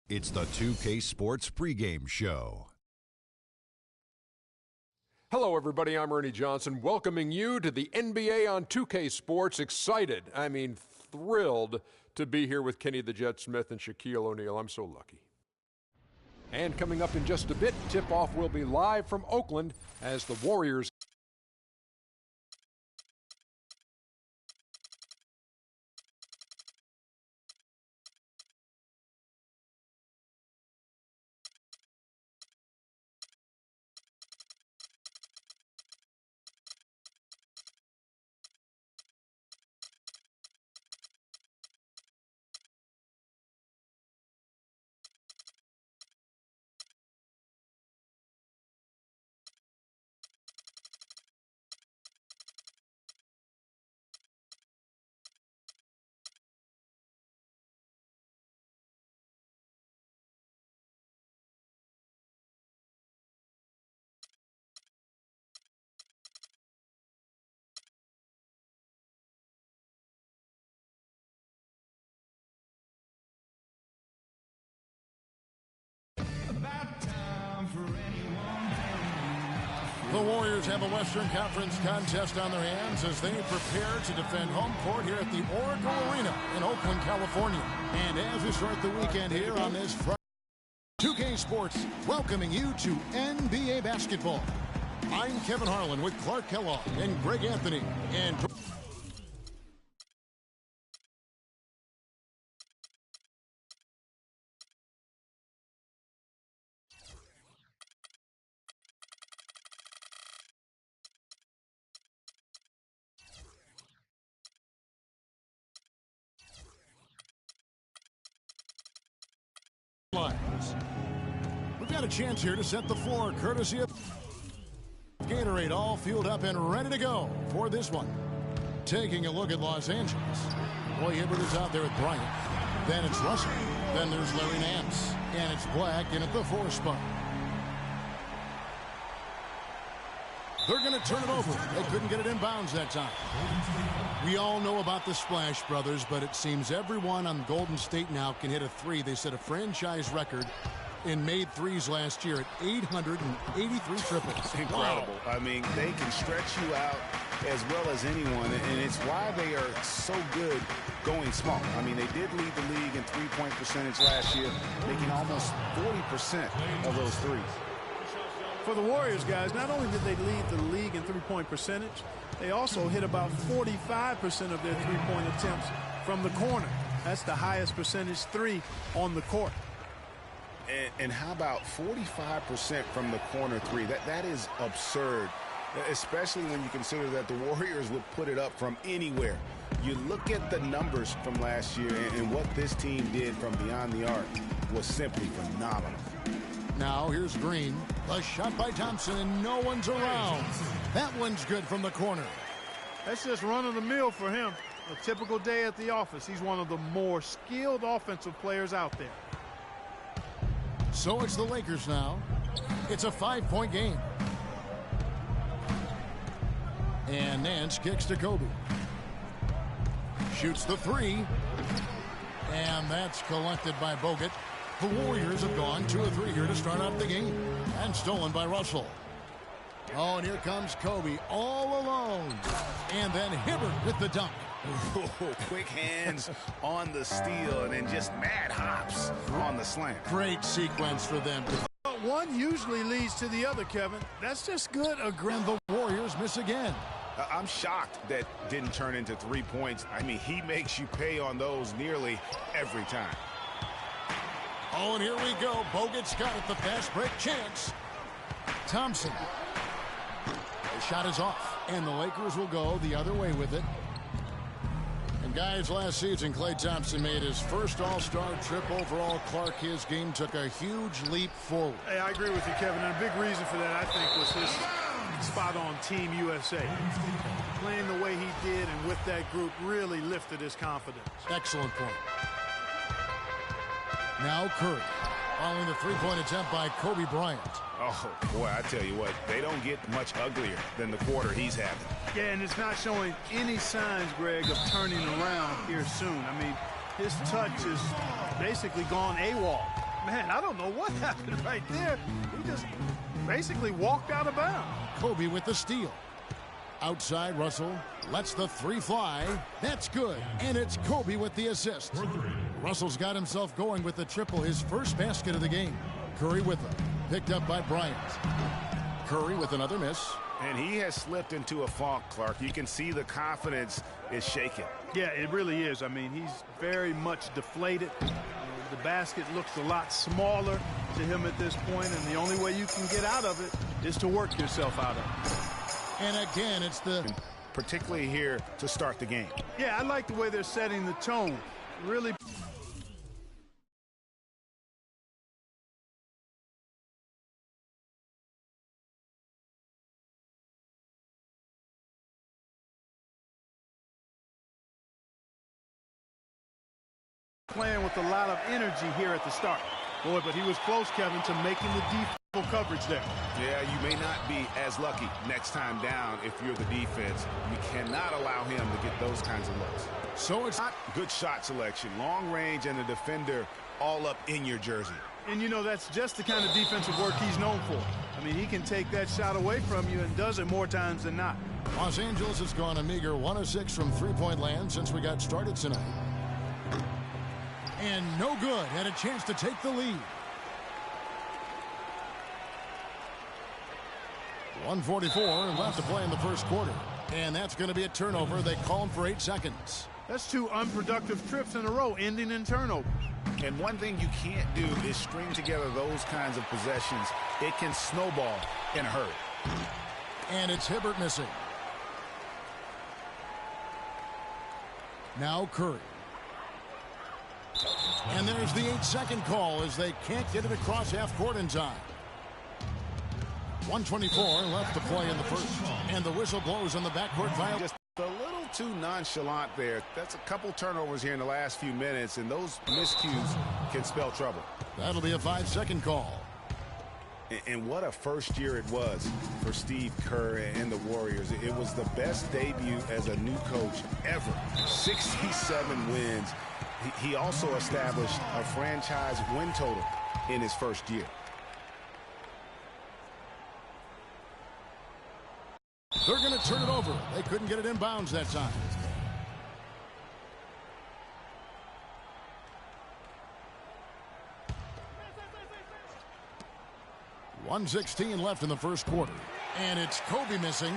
It's the 2K Sports pregame show. Hello, everybody. I'm Ernie Johnson, welcoming you to the NBA on 2K Sports. Excited, thrilled to be here with Kenny the Jet Smith and Shaquille O'Neal. I'm so lucky. And coming up in just a bit, tip-off will be live from Oakland as the Warriors The Warriors have a Western Conference contest on their hands as they prepare to defend home court here at the Oracle Arena in Oakland, California. And as we start the weekend here on this Friday, 2K Sports welcoming you to NBA basketball. I'm Kevin Harlan with Clark Kellogg and Greg Anthony. And we've got a chance here to set the floor courtesy of Gatorade, all fueled up and ready to go for this one. Taking a look at Los Angeles. Roy Hibbert is out there with Bryant. Then it's Russell. Then there's Larry Nance. And it's Black in at the 4 spot. They're going to turn it over. They couldn't get it in bounds that time. We all know about the Splash Brothers, but it seems everyone on Golden State now can hit a three. They set a franchise record in made threes last year at 883 triples. Incredible. Wow. I mean, they can stretch you out as well as anyone, and it's why they are so good going small. I mean, they did lead the league in three-point percentage last year, making almost 40% of those threes. For the Warriors, guys, not only did they lead the league in three-point percentage, they also hit about 45% of their three-point attempts from the corner. That's the highest percentage three on the court. And how about 45% from the corner three? That is absurd, especially when you consider that the Warriors would put it up from anywhere. You look at the numbers from last year, and what this team did from beyond the arc was simply phenomenal. Now here's Green. A shot by Thompson, and no one's around. That one's good from the corner. That's just run-of-the-mill for him. A typical day at the office. He's one of the more skilled offensive players out there. So it's the Lakers now. It's a 5-point game. And Nance kicks to Kobe. Shoots the three. And that's collected by Bogut. The Warriors have gone 2 of 3 here to start out the game. And stolen by Russell. Oh, and here comes Kobe all alone. And then Hibbert with the dunk. Quick hands on the steal and then just mad hops on the slam. Great sequence for them. One usually leads to the other, Kevin. That's just good. And the Warriors miss again. I'm shocked that didn't turn into 3 points. I mean, he makes you pay on those nearly every time. Oh, and here we go. Bogut's got it. The fast break chance. Thompson. The shot is off. And the Lakers will go the other way with it. And guys, last season, Klay Thompson made his first All-Star trip overall. Clark, his game took a huge leap forward. Hey, I agree with you, Kevin. And a big reason for that, I think, was his spot on Team USA. Playing the way he did and with that group really lifted his confidence. Excellent point. Now Curry, following the three-point attempt by Kobe Bryant. Oh, boy, I tell you what, they don't get much uglier than the quarter he's having. Yeah, and it's not showing any signs, Greg, of turning around here soon. I mean, his touch is basically gone AWOL. Man, I don't know what happened right there. He just basically walked out of bounds. Kobe with the steal. Outside, Russell lets the three fly. That's good. And it's Kobe with the assist. Russell's got himself going with the triple, his first basket of the game. Curry with him. Picked up by Bryant. Curry with another miss. And he has slipped into a funk, Clark. You can see the confidence is shaken. Yeah, it really is. I mean, he's very much deflated. The basket looks a lot smaller to him at this point, and the only way you can get out of it is to work yourself out of it. And again, it's particularly here to start the game. Yeah, I like the way they're setting the tone. Really. Playing with a lot of energy here at the start. Boy, but he was close, Kevin, to making the defensive coverage there. Yeah, you may not be as lucky next time down if you're the defense. You cannot allow him to get those kinds of looks. So it's not good shot selection, long range, and a defender all up in your jersey. And, you know, that's just the kind of defensive work he's known for. I mean, he can take that shot away from you and does it more times than not. Los Angeles has gone a meager 1 of 6 from three-point land since we got started tonight. And no good. Had a chance to take the lead. 1:44 left to play in the first quarter. And that's going to be a turnover. They call him for 8 seconds. That's 2 unproductive trips in a row, ending in turnover. And one thing you can't do is string together those kinds of possessions. It can snowball in a hurry. And it's Hibbert missing. Now Curry. And there's the 8-second call as they can't get it across half court in time. 1:24 left to play in the first. And the whistle blows on the backcourt violation. Just a little too nonchalant there. That's a couple turnovers here in the last few minutes, and those miscues can spell trouble. That'll be a 5-second call. And what a first year it was for Steve Kerr and the Warriors. It was the best debut as a new coach ever. 67 wins. He also established a franchise win total in his first year. They're going to turn it over. They couldn't get it in bounds that time. .116 left in the first quarter. And it's Kobe missing.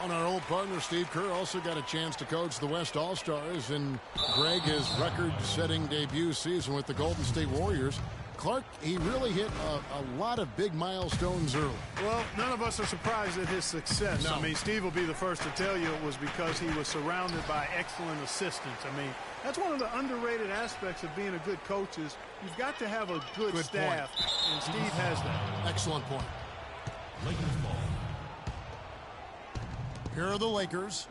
On our old partner, Steve Kerr, also got a chance to coach the West All-Stars. And Greg, his record-setting debut season with the Golden State Warriors. Clark, he really hit a lot of big milestones early. Well, none of us are surprised at his success. No. I mean, Steve will be the first to tell you it was because he was surrounded by excellent assistants. I mean, that's one of the underrated aspects of being a good coach is you've got to have a good staff, and Steve has that. Excellent point. Lakers ball. Here are the Lakers.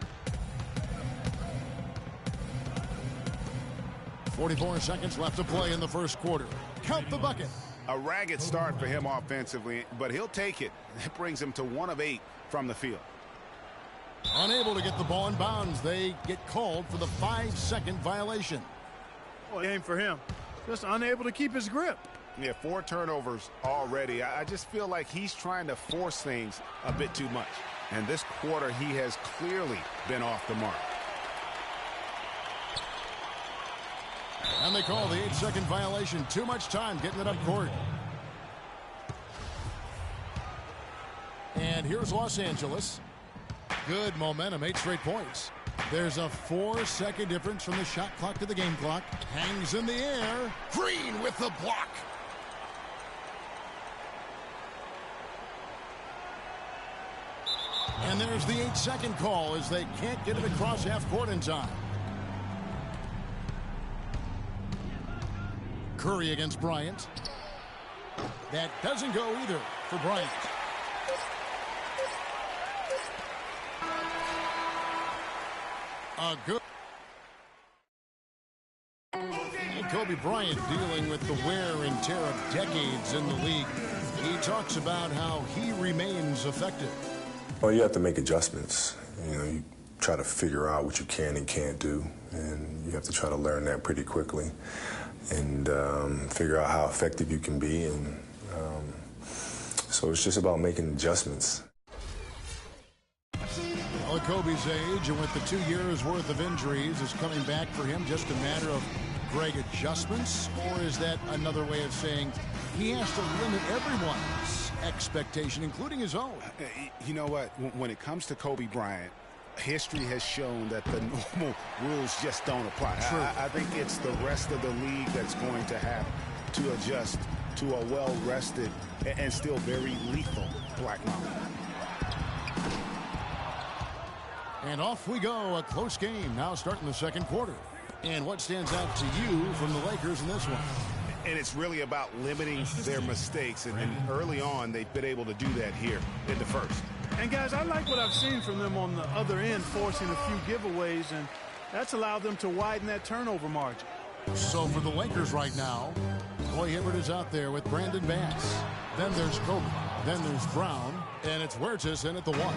44 seconds left to play in the first quarter. Count the bucket. A ragged start for him offensively, but he'll take it. It brings him to 1 of 8 from the field. Unable to get the ball in bounds. They get called for the 5-second violation. Well, game for him. Just unable to keep his grip. Yeah, 4 turnovers already. I just feel like he's trying to force things a bit too much. And this quarter, he has clearly been off the mark. And they call the 8-second violation. Too much time getting it up court. And here's Los Angeles. Good momentum, 8 straight points. There's a 4-second difference from the shot clock to the game clock. Hangs in the air. Green with the block. And there's the 8-second call as they can't get it across half court in time. Curry against Bryant. That doesn't go either for Bryant. A good. And Kobe Bryant dealing with the wear and tear of decades in the league. He talks about how he remains effective. Well, you have to make adjustments. You know, you try to figure out what you can and can't do, and you have to try to learn that pretty quickly. and figure out how effective you can be. And so it's just about making adjustments. Well, at Kobe's age, and with the 2 years' worth of injuries, is coming back for him just a matter of Greg adjustments? Or is that another way of saying he has to limit everyone's expectation, including his own? You know what? When it comes to Kobe Bryant, history has shown that the normal rules just don't apply. I think it's the rest of the league that's going to have to adjust to a well-rested and still very lethal Black Mamba. And off we go. A close game now starting the second quarter. And what stands out to you from the Lakers in this one? And it's really about limiting their mistakes. And early on, they've been able to do that here in the first. And, guys, I like what I've seen from them on the other end, forcing a few giveaways, and that's allowed them to widen that turnover margin. So for the Lakers right now, Roy Hibbert is out there with Brandon Bass. Then there's Kobe. Then there's Brown. And it's Huertas in at the 1.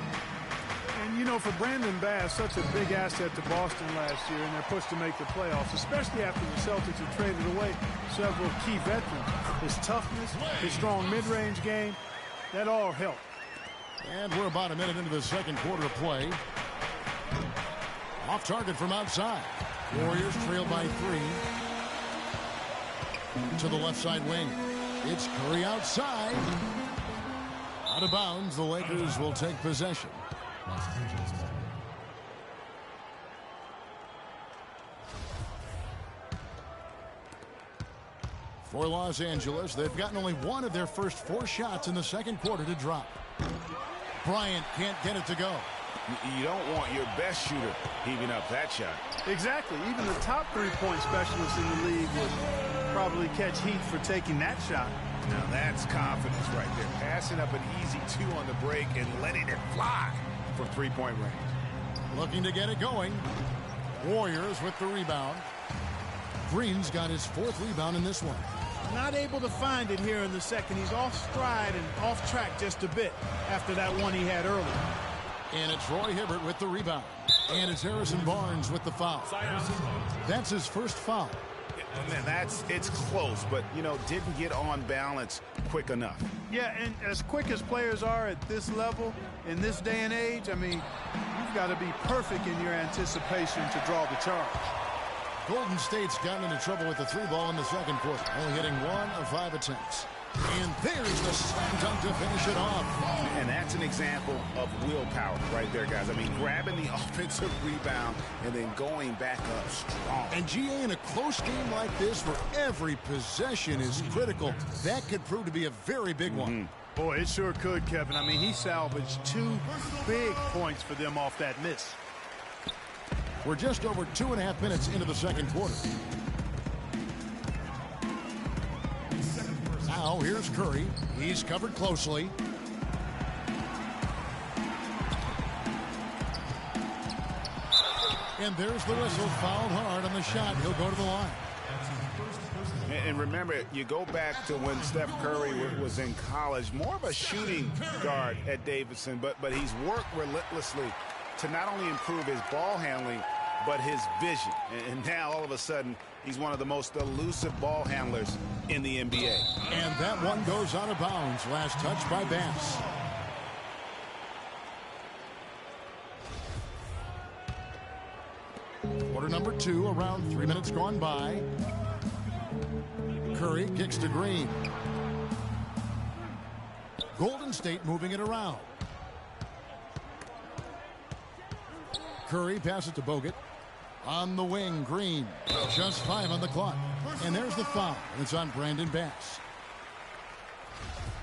And, you know, for Brandon Bass, such a big asset to Boston last year, and they're pushed to make the playoffs, especially after the Celtics have traded away several key veterans. His toughness, his strong mid-range game, that all helped. And we're about a minute into the second quarter of play. Off target from outside. Warriors trail by 3. To the left side wing. It's Curry outside. Out of bounds, the Lakers will take possession. For Los Angeles, they've gotten only one of their first 4 shots in the second quarter to drop. Bryant can't get it to go. You don't want your best shooter heaving up that shot. Exactly. Even the top 3-point specialists in the league would probably catch heat for taking that shot. Now that's confidence right there. Passing up an easy 2 on the break and letting it fly from 3-point range. Looking to get it going. Warriors with the rebound. Green's got his 4th rebound in this one. Not able to find it here in the second. He's off stride and off track just a bit after that one he had earlier. And it's Roy Hibbert with the rebound. And it's Harrison Barnes with the foul. That's his first foul. Man, it's close, but, you know, didn't get on balance quick enough. Yeah, and as quick as players are at this level, in this day and age, I mean, you've got to be perfect in your anticipation to draw the charge. Golden State's gotten into trouble with the 3 ball in the second quarter, only hitting 1 of 5 attempts. And there's the slam dunk to finish it off. And that's an example of willpower right there, guys. I mean, grabbing the offensive rebound and then going back up strong. And GA, in a close game like this where every possession is critical, that could prove to be a very big one. Boy, it sure could, Kevin. I mean, he salvaged 2 big points for them off that miss. We're just over 2.5 minutes into the second quarter. Now here's Curry. He's covered closely. And there's the whistle. Fouled hard on the shot. He'll go to the line. And remember, you go back to when Steph Curry was in college, more of a shooting guard at Davidson, but he's worked relentlessly to not only improve his ball handling, but his vision. And now, all of a sudden, he's one of the most elusive ball handlers in the NBA. And that one goes out of bounds. Last touch by Bass. Quarter number 2, around 3 minutes gone by. Curry kicks to Green. Golden State moving it around. Curry passes to Bogut. On the wing, Green. Just 5 on the clock. And there's the foul. It's on Brandon Bass.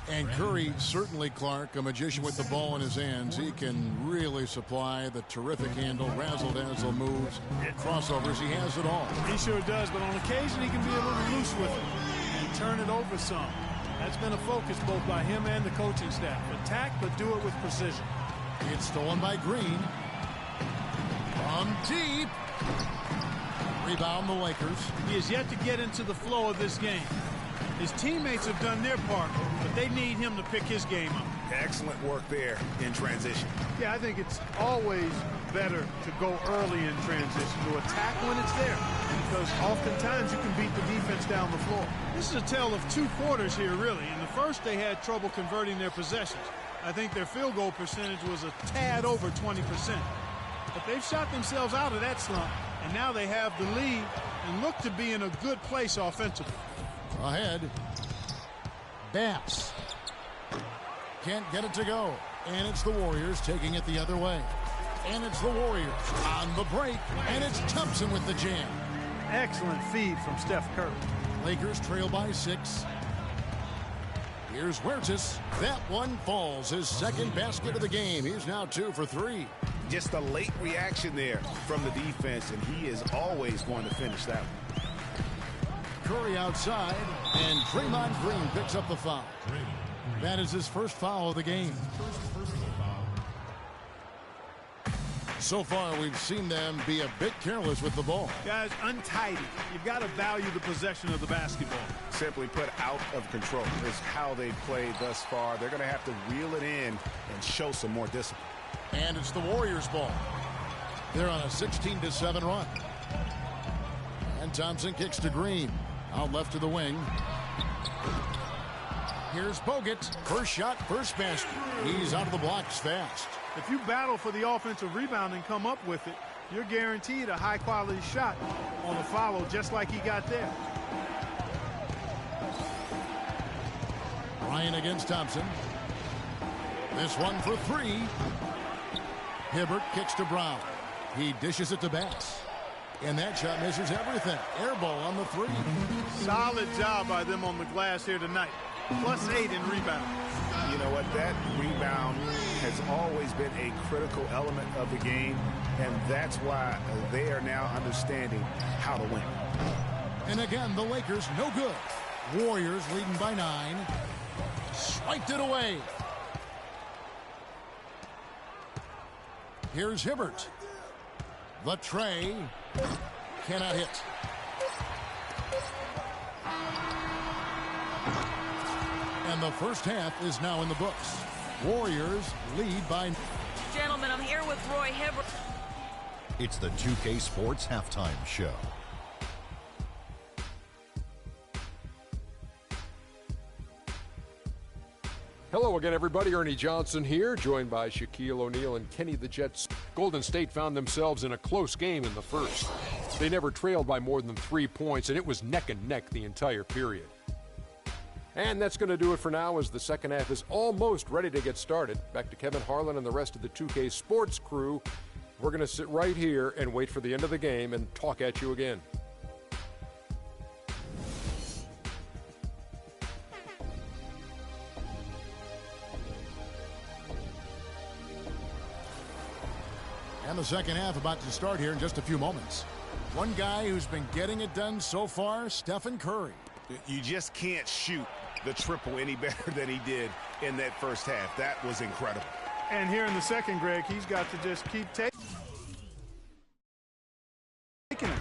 And Curry, certainly, Clark, a magician with the ball in his hands. He can really supply the terrific handle, razzle-dazzle moves, crossovers. He has it all. He sure does, but on occasion he can be a little loose with it and turn it over some. That's been a focus both by him and the coaching staff. Attack, but do it with precision. It's stolen by Green. From deep. Rebound the Lakers. He has yet to get into the flow of this game. His teammates have done their part, but they need him to pick his game up. Excellent work there in transition. Yeah, I think it's always better to go early in transition, to attack when it's there, and because oftentimes you can beat the defense down the floor. This is a tale of two quarters here, really. In the first, they had trouble converting their possessions. I think their field goal percentage was a tad over 20%. But they've shot themselves out of that slump, and now they have the lead and look to be in a good place offensively. Ahead. Bass. Can't get it to go. And it's the Warriors taking it the other way. And it's the Warriors on the break. And it's Thompson with the jam. Excellent feed from Steph Curry. Lakers trail by 6. Here's Huertas. That one falls. His second basket of the game. He's now 2 for 3. Just a late reaction there from the defense, and he is always going to finish that one. Curry outside, and Draymond Green picks up the foul. That is his first foul of the game. So far, we've seen them be a bit careless with the ball. Guys, untidy. You've got to value the possession of the basketball. Simply put, out of control is how they've played thus far. They're going to have to reel it in and show some more discipline. And it's the Warriors' ball. They're on a 16-7 run. And Thompson kicks to Green. Out left to the wing. Here's Bogut. First shot, first basket. He's out of the blocks fast. If you battle for the offensive rebound and come up with it, you're guaranteed a high-quality shot on a follow just like he got there. Ryan against Thompson. This one for 3. Hibbert kicks to Brown. He dishes it to Bass. And that shot misses everything. Air ball on the 3. Solid job by them on the glass here tonight. +8 in rebound. You know what? That rebound has always been a critical element of the game, and that's why they are now understanding how to win. And again, the Lakers no good. Warriors leading by 9. Swiped it away. Here's Hibbert. The tray cannot hit. And the first half is now in the books. Warriors lead by... Gentlemen, I'm here with Roy Hibbert. It's the 2K Sports Halftime Show. Hello again, everybody. Ernie Johnson here, joined by Shaquille O'Neal and Kenny the Jet. Golden State found themselves in a close game in the first. They never trailed by more than 3 points, and it was neck and neck the entire period. And that's going to do it for now, as the second half is almost ready to get started. Back to Kevin Harlan and the rest of the 2K Sports crew. We're going to sit right here and wait for the end of the game and talk at you again. And the second half about to start here in just a few moments. One guy who's been getting it done so far, Stephen Curry. You just can't shoot the triple any better than he did in that first half. That was incredible. And here in the second, Greg, he's got to just keep taking them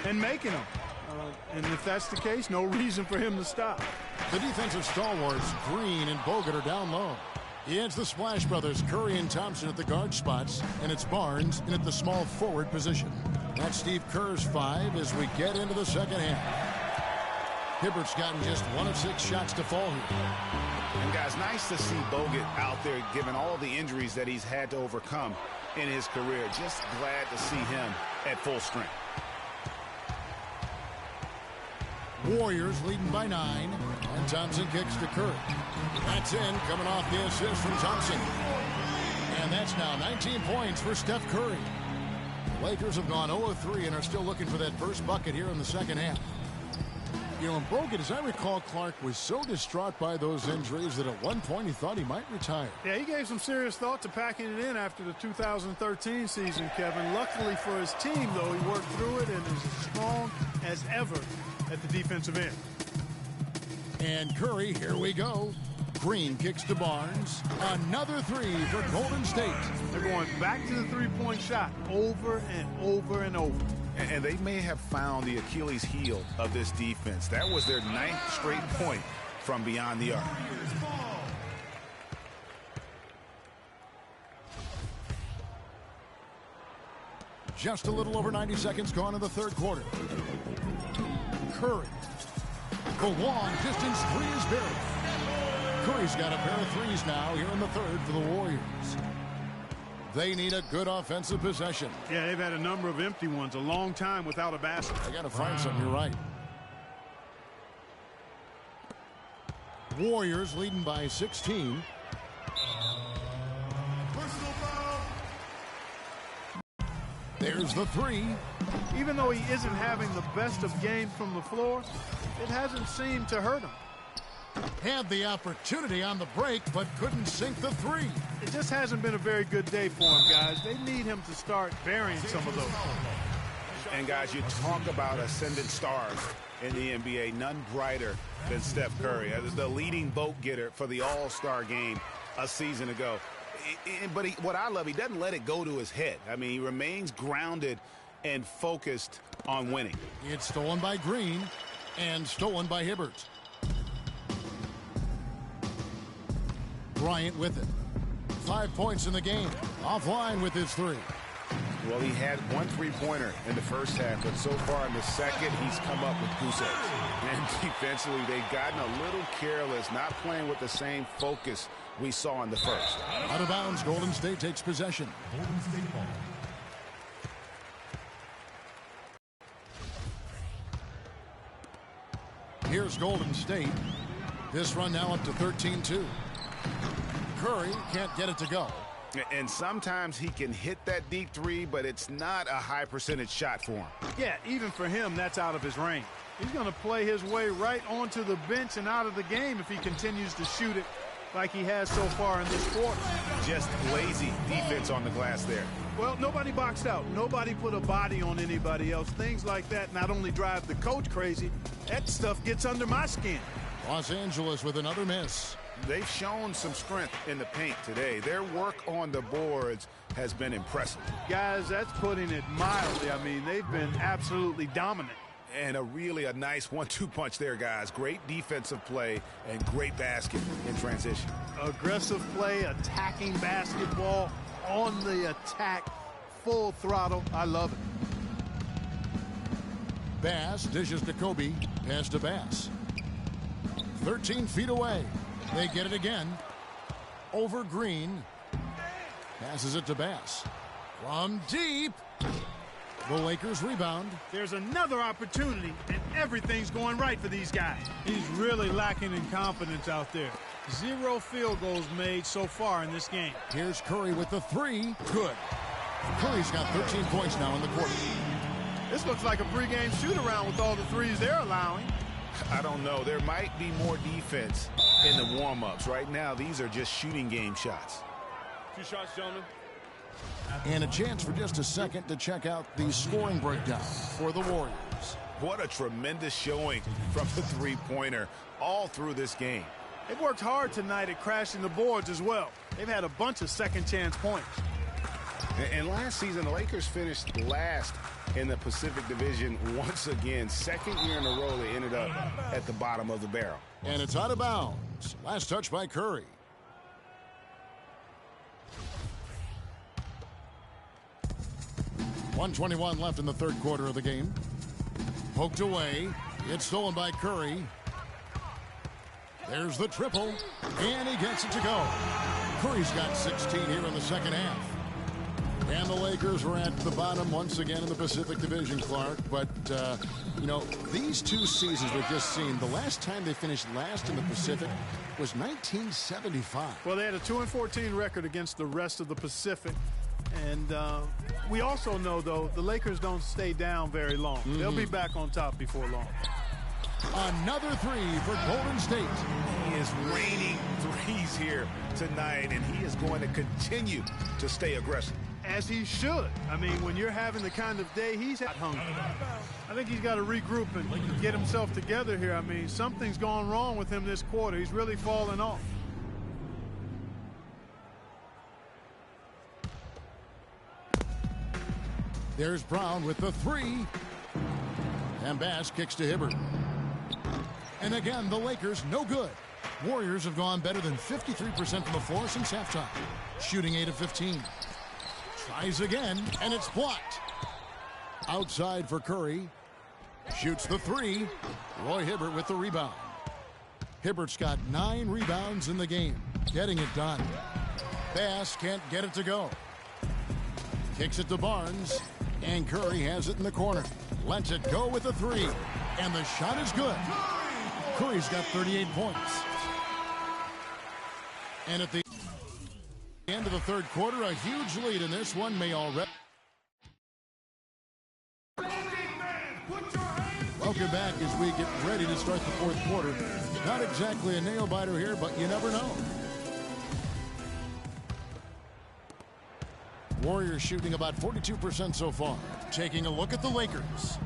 and making them. And if that's the case, no reason for him to stop. The defensive stalwarts, Green and Bogut, are down low. It's the Splash Brothers, Curry and Thompson at the guard spots, and it's Barnes in at the small forward position. That's Steve Kerr's 5 as we get into the second half. Hibbert's gotten just 1 of 6 shots to fall here. And guys, nice to see Bogut out there given all the injuries that he's had to overcome in his career. Just glad to see him at full strength. Warriors leading by 9, and Thompson kicks to Curry. That's in, coming off the assist from Thompson. And that's now 19 points for Steph Curry. Lakers have gone 0-3 and are still looking for that first bucket here in the second half. You know, and Bogut, as I recall, Clark was so distraught by those injuries that at one point he thought he might retire. Yeah, he gave some serious thought to packing it in after the 2013 season, Kevin. Luckily for his team, though, he worked through it and is as strong as ever at the defensive end. And Curry, here we go. Green kicks to Barnes. Another 3 for Golden State. They're going back to the three-point shot over and over and over. And they may have found the Achilles heel of this defense. That was their 9th straight point from beyond the arc. Just a little over 90 seconds gone in the third quarter. Curry. The long distance three is buried. Curry's got a pair of threes now here in the third for the Warriors. They need a good offensive possession. Yeah, they've had a number of empty ones, a long time without a basket. I got to find something. You're right. Warriors leading by 16. Personal foul. There's the three. Even though he isn't having the best of games from the floor, it hasn't seemed to hurt him. Had the opportunity on the break, but couldn't sink the three. It just hasn't been a very good day for him, guys. They need him to start burying some of those. And, guys, you talk about ascendant stars in the NBA. None brighter than Steph Curry, the leading vote getter for the All-Star game a season ago. But what I love, he doesn't let it go to his head. I mean, he remains grounded and focused on winning. It's stolen by Green and stolen by Hibbert. Bryant with it. 5 points in the game. Offline with his three. Well, he had one three-pointer in the first half, but so far in the second, he's come up with goose eggs. And defensively, they've gotten a little careless, not playing with the same focus we saw in the first. Out of bounds, Golden State takes possession. Golden State ball. Here's Golden State. This run now up to 13-2. Curry can't get it to go. And sometimes he can hit that deep three, but it's not a high percentage shot for him. Yeah, even for him, that's out of his range. He's going to play his way right onto the bench and out of the game if he continues to shoot it like he has so far in this quarter. Just lazy defense on the glass there. Well, nobody boxed out. Nobody put a body on anybody else. Things like that not only drive the coach crazy, that stuff gets under my skin. Los Angeles with another miss. They've shown some strength in the paint today. Their work on the boards has been impressive. Guys, that's putting it mildly. I mean, they've been absolutely dominant. And a nice 1-2 punch there, guys. Great defensive play and great basket in transition. Aggressive play, attacking basketball, on the attack, full throttle. I love it. Bass dishes to Kobe. Pass to Bass. 13 feet away. They get it again. Over Green. Passes it to Bass. From deep. The Lakers rebound. There's another opportunity, and everything's going right for these guys. He's really lacking in confidence out there. 0 field goals made so far in this game. Here's Curry with the three. Good. Curry's got 13 points now in the quarter. This looks like a pregame shoot-around with all the threes they're allowing. I don't know. There might be more defense in the warm-ups. Right now, these are just shooting game shots. 2 shots, gentlemen. And a chance for just a second to check out the scoring breakdown for the Warriors. What a tremendous showing from the three-pointer all through this game. They've worked hard tonight at crashing the boards as well. They've had a bunch of second-chance points. And last season, the Lakers finished last in the Pacific Division once again. Second year in a row, they ended up at the bottom of the barrel. And it's out of bounds. Last touch by Curry. .121 left in the third quarter of the game. Poked away. It's stolen by Curry. There's the triple. And he gets it to go. Curry's got 16 here in the second half. And the Lakers were at the bottom once again in the Pacific Division, Clark. But, you know, these two seasons we've just seen, the last time they finished last in the Pacific was 1975. Well, they had a 2-14 record against the rest of the Pacific. And we also know, though, the Lakers don't stay down very long. They'll be back on top before long. Another three for Golden State. He is raining threes here tonight, and he is going to continue to stay aggressive. As he should. I mean, when you're having the kind of day he's had hungry. I think he's got to regroup and get himself together here. I mean, something's gone wrong with him this quarter. He's really fallen off. There's Brown with the three. And Bass kicks to Hibbert. And again, the Lakers no good. Warriors have gone better than 53% from the floor since halftime. Shooting 8 of 15. Tries again, and it's blocked. Outside for Curry. Shoots the three. Roy Hibbert with the rebound. Hibbert's got 9 rebounds in the game. Getting it done. Bass can't get it to go. Kicks it to Barnes. And Curry has it in the corner. Lets it go with the three. And the shot is good. Curry's got 38 points. And at the end of the third quarter, a huge lead in this one may already. Welcome back as we get ready to start the fourth quarter. Not exactly a nail-biter here, but you never know. Warriors shooting about 42% so far. Taking a look at the Lakers.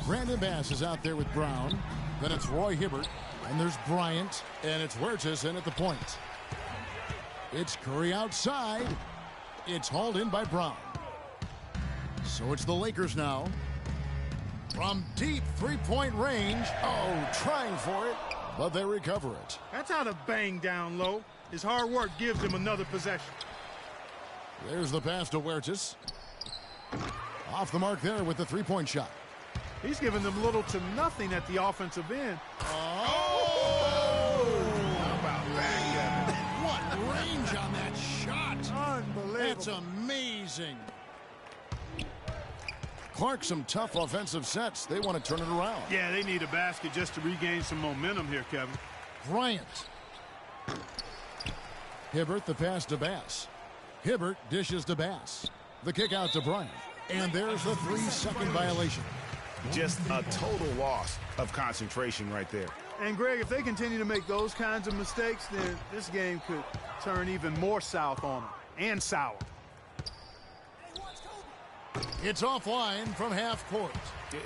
Brandon Bass is out there with Brown. Then it's Roy Hibbert. And there's Bryant. And it's Huertas in at the point. It's Curry outside. It's hauled in by Brown. So it's the Lakers now. From deep three-point range. Oh, trying for it. But they recover it. That's how to bang down low. His hard work gives him another possession. There's the pass to Huertas. Off the mark there with the three-point shot. He's giving them little to nothing at the offensive end. Oh! How about that, Kevin? What range on that shot? Unbelievable. That's amazing. Clark, some tough offensive sets. They want to turn it around. Yeah, they need a basket just to regain some momentum here, Kevin. Bryant. Hibbert, the pass to Bass. Hibbert dishes to Bass. The kick out to Bryant. And there's the 3-second violation. Just a total loss of concentration right there. And, Greg, if they continue to make those kinds of mistakes, then this game could turn even more south on them. And sour. It's offline from half court.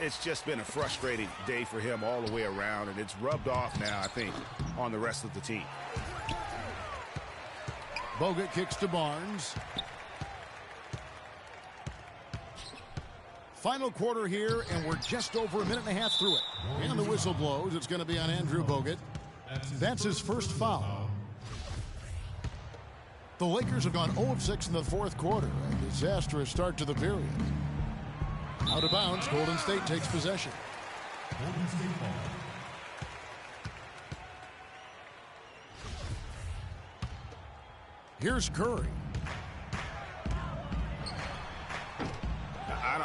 It's just been a frustrating day for him all the way around, and it's rubbed off now, I think, on the rest of the team. Bogut kicks to Barnes. Final quarter here, and we're just over a minute and a half through it. And the whistle blows. It's going to be on Andrew Bogut. That's his first foul. The Lakers have gone 0 of 6 in the fourth quarter. A disastrous start to the period. Out of bounds, Golden State takes possession. Here's Curry.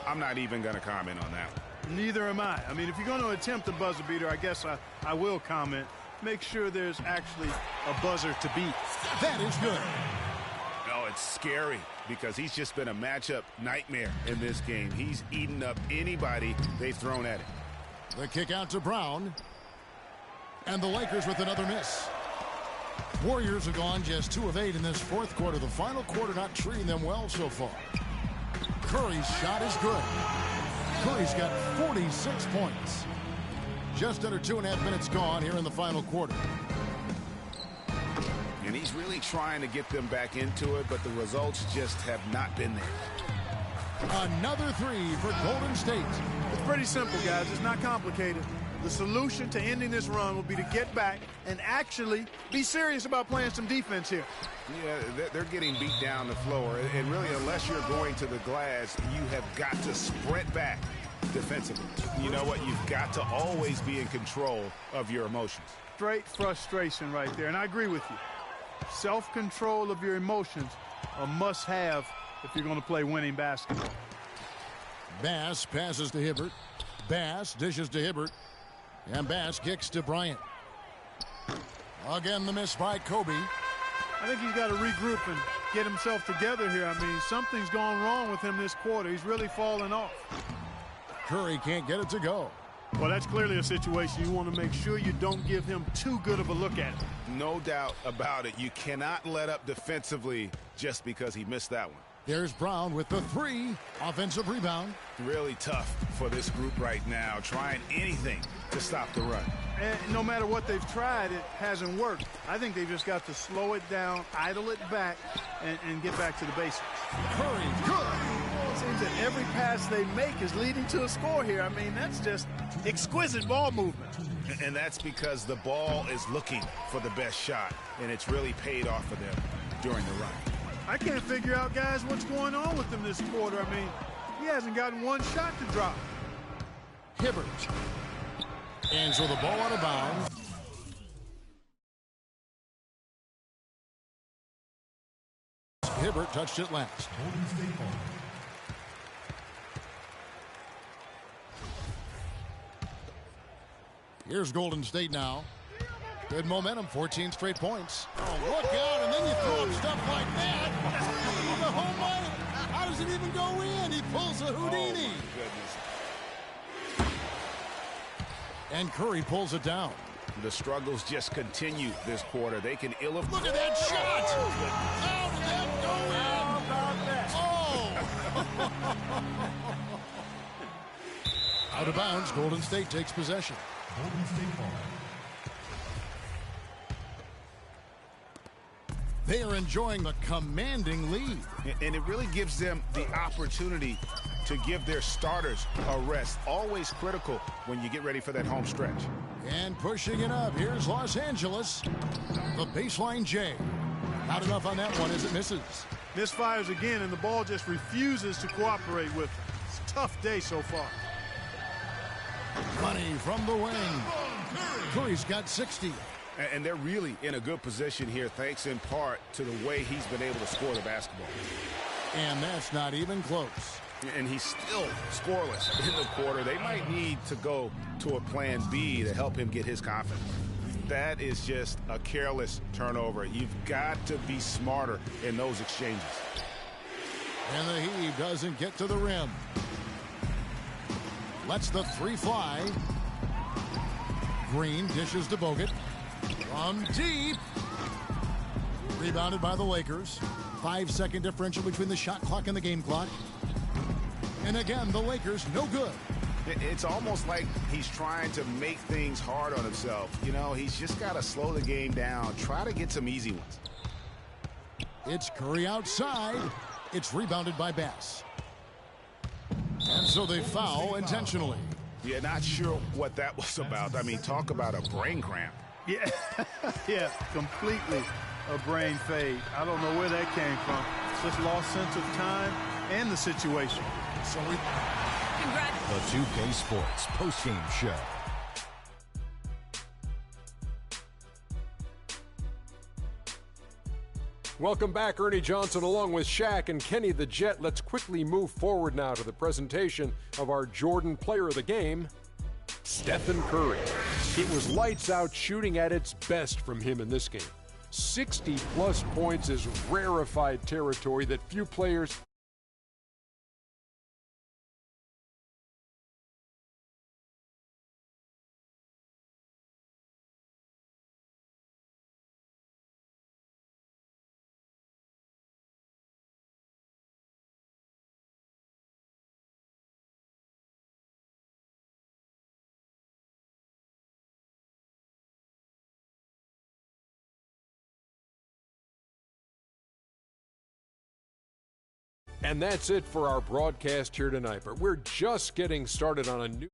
I'm not even going to comment on that one. Neither am I. I mean, if you're going to attempt a buzzer beater, I guess I will comment. Make sure there's actually a buzzer to beat. That is good. No, it's scary because he's just been a matchup nightmare in this game. He's eaten up anybody they've thrown at him. The kick out to Brown. And the Lakers with another miss. Warriors have gone just 2 of 8 in this fourth quarter. The final quarter not treating them well so far. Curry's shot is good. Curry's got 46 points. Just under 2.5 minutes gone here in the final quarter. And he's really trying to get them back into it, but the results just have not been there. Another three for Golden State. It's pretty simple, guys. It's not complicated. The solution to ending this run will be to get back and actually be serious about playing some defense here. Yeah, they're getting beat down the floor. And really, unless you're going to the glass, you have got to sprint back defensively. You know what? You've got to always be in control of your emotions. Straight frustration right there, and I agree with you. Self-control of your emotions, a must-have if you're going to play winning basketball. Bass passes to Hibbert. Bass dishes to Hibbert. And Bass kicks to Bryant. Again, the miss by Kobe. I think he's got to regroup and get himself together here. I mean, something's gone wrong with him this quarter. He's really fallen off. Curry can't get it to go. Well, that's clearly a situation you want to make sure you don't give him too good of a look at it. No doubt about it. You cannot let up defensively just because he missed that one. There's Brown with the three. Offensive rebound. Really tough for this group right now, trying anything to stop the run. And no matter what they've tried, it hasn't worked. I think they've just got to slow it down, idle it back, and get back to the basics. Curry, good. It seems that every pass they make is leading to a score here. I mean, that's just exquisite ball movement. And that's because the ball is looking for the best shot, and it's really paid off for them during the run. I can't figure out, guys, what's going on with him this quarter. I mean, he hasn't gotten one shot to drop. Hibbert. And so the ball out of bounds. Hibbert touched it last. Here's Golden State now. Good momentum, 14 straight points. Oh, look out, and then you throw up stuff like that. The home run. How does it even go in? He pulls a Houdini. Oh, goodness. And Curry pulls it down. The struggles just continue this quarter. They can ill. Look at that shot. How did that go in? How about that? Oh. Out of bounds, Golden State takes possession. Golden State ball. They are enjoying a commanding lead. And it really gives them the opportunity to give their starters a rest. Always critical when you get ready for that home stretch. And pushing it up, here's Los Angeles. The baseline J. Not enough on that one as it misses. Misfires again, and the ball just refuses to cooperate with him. It's a tough day so far. Money from the wing. Curry's got 60. And they're really in a good position here, thanks in part to the way he's been able to score the basketball. And that's not even close. And he's still scoreless in the quarter. They might need to go to a plan B to help him get his confidence. That is just a careless turnover. You've got to be smarter in those exchanges. And the heave doesn't get to the rim. Lets the three fly. Green dishes to Bogut. From deep. Rebounded by the Lakers. 5-second differential between the shot clock and the game clock. And again, the Lakers no good. It's almost like he's trying to make things hard on himself. You know, he's just got to slow the game down. Try to get some easy ones. It's Curry outside. It's rebounded by Bass. And so they foul intentionally. Yeah, not sure what that was about. I mean, talk about a brain cramp. Yeah, yeah, completely a brain fade. I don't know where that came from. Just lost sense of time and the situation. So we... Congrats. The 2K Sports postgame show. Welcome back, Ernie Johnson, along with Shaq and Kenny the Jet. Let's quickly move forward now to the presentation of our Jordan Player of the Game, Stephen Curry. It was lights out shooting at its best from him in this game. 60-plus points is rarefied territory that few players... And that's it for our broadcast here tonight. But we're just getting started on a new...